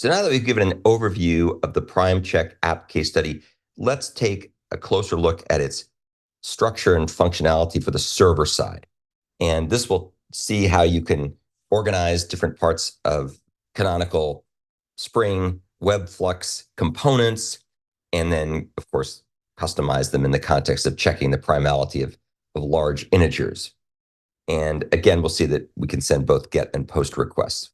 So now that we've given an overview of the PrimeCheck app case study, let's take a closer look at its structure and functionality for the server side. And this will see how you can organize different parts of canonical Spring WebFlux components, and then, of course, customize them in the context of checking the primality of large integers. And again, we'll see that we can send both GET and POST requests.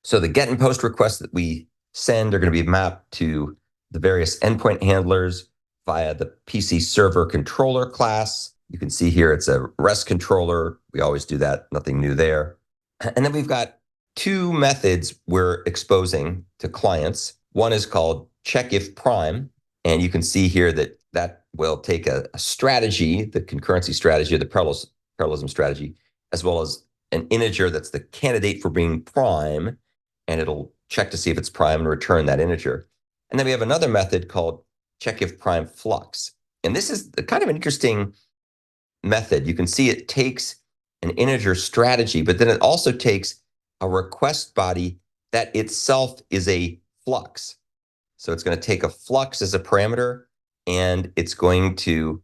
So the GET and POST requests that we send are going to be mapped to the various endpoint handlers via the PCServerController class. You can see here it's a REST controller. We always do that, nothing new there. And then we've got two methods we're exposing to clients. One is called checkIfPrime, and you can see here that that will take a strategy, the concurrency strategy or the parallelism strategy, as well as an integer that's the candidate for being prime, and it'll check to see if it's prime and return that integer. And then we have another method called checkIfPrimeFlux. And this is kind of an interesting method. You can see it takes an integer strategy, but then it also takes a request body that itself is a flux. So it's going to take a flux as a parameter, and it's going to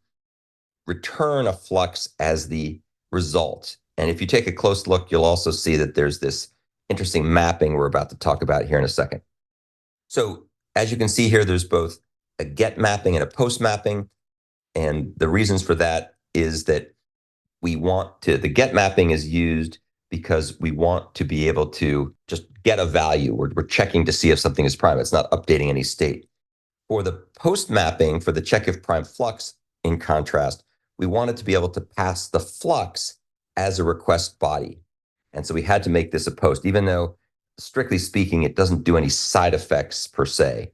return a flux as the result. And if you take a close look, you'll also see that there's this interesting mapping we're about to talk about here in a second. So as you can see here, there's both a GET mapping and a POST mapping. And the reasons for that is that the GET mapping is used because we want to be able to just get a value. We're checking to see if something is prime. It's not updating any state. For the POST mapping, for the checkIfPrimeFlux, in contrast, we wanted to be able to pass the flux as a request body. And so we had to make this a POST, even though, strictly speaking, it doesn't do any side effects per se.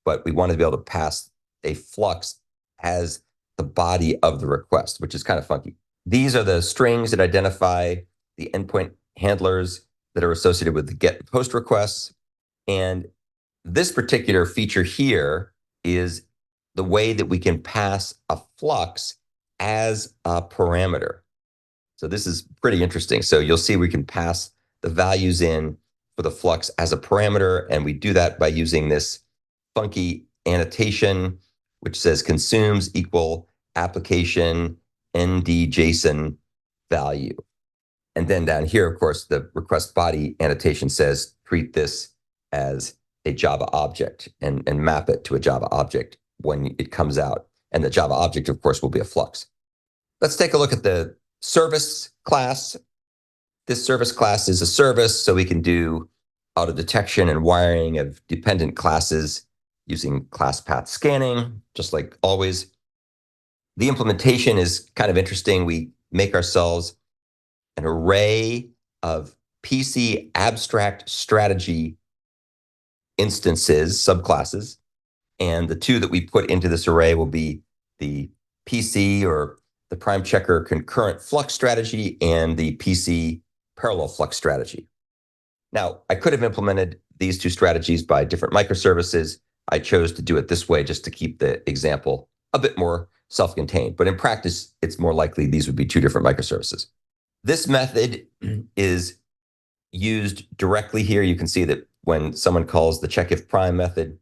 But we wanted to be able to pass a flux as the body of the request, which is kind of funky. These are the strings that identify the endpoint handlers that are associated with the GET and POST requests. And this particular feature here is the way that we can pass a flux as a parameter. So this is pretty interesting. So you'll see we can pass the values in for the flux as a parameter, and we do that by using this funky annotation, which says consumes equal application ND-JSON value. And then down here, of course, the request body annotation says treat this as a Java object and map it to a Java object when it comes out. And the Java object, of course, will be a flux. Let's take a look at the service class. This service class is a service, so we can do auto detection and wiring of dependent classes using class path scanning, just like always. The implementation is kind of interesting. We make ourselves an array of PC abstract strategy instances, subclasses, and the two that we put into this array will be the PC or the prime checker concurrent flux strategy and the PC parallel flux strategy. Now, I could have implemented these two strategies by different microservices. I chose to do it this way just to keep the example a bit more self-contained. But in practice, it's more likely these would be two different microservices. This method is used directly here. You can see that when someone calls the checkIfPrime method,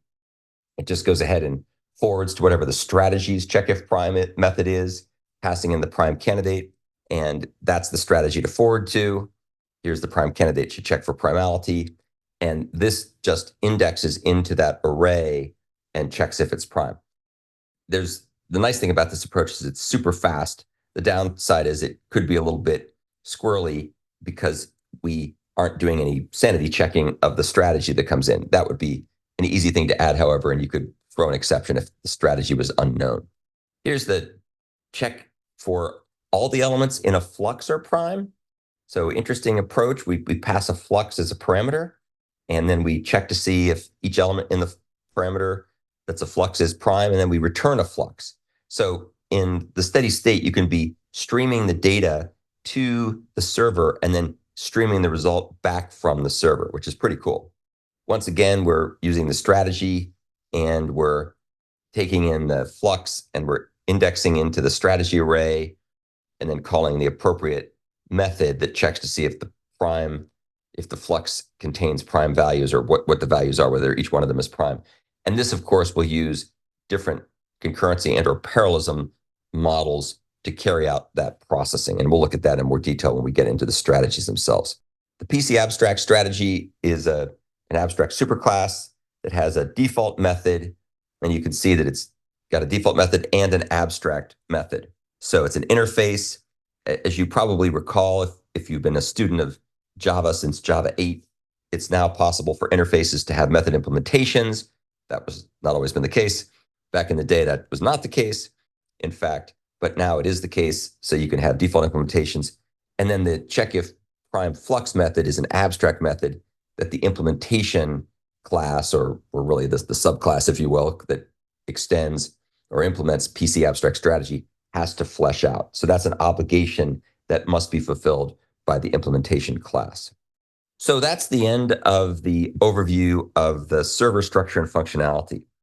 it just goes ahead and forwards to whatever the strategy's checkIfPrime method is, passing in the prime candidate, and that's the strategy to forward to. Here's the prime candidate to check for primality, and this just indexes into that array and checks if it's prime. The nice thing about this approach is it's super fast. The downside is it could be a little bit squirrely because we aren't doing any sanity checking of the strategy that comes in. That would be an easy thing to add, however, and you could throw an exception if the strategy was unknown. Here's the check for all the elements in a flux are prime. So interesting approach. We pass a flux as a parameter, and then we check to see if each element in the parameter that's a flux is prime, and then we return a flux. So in the steady state, you can be streaming the data to the server and then streaming the result back from the server, which is pretty cool. Once again, we're using the strategy, and we're taking in the flux, and we're indexing into the strategy array, and then calling the appropriate method that checks to see if the prime if the flux contains prime values or what the values are, whether each one of them is prime. And this, of course, will use different concurrency and or parallelism models to carry out that processing. And we'll look at that in more detail when we get into the strategies themselves. The PC abstract strategy is an abstract superclass that has a default method. And you can see that it's got a default method and an abstract method. So it's an interface. As you probably recall, if you've been a student of Java since Java 8, it's now possible for interfaces to have method implementations. That was not always been the case. Back in the day, that was not the case, in fact, but now it is the case. So you can have default implementations. And then the checkIfPrimeFlux method is an abstract method that the implementation class, or really the subclass, if you will, that extends or implements PC abstract strategy has to flesh out. So that's an obligation that must be fulfilled by the implementation class. So that's the end of the overview of the server structure and functionality.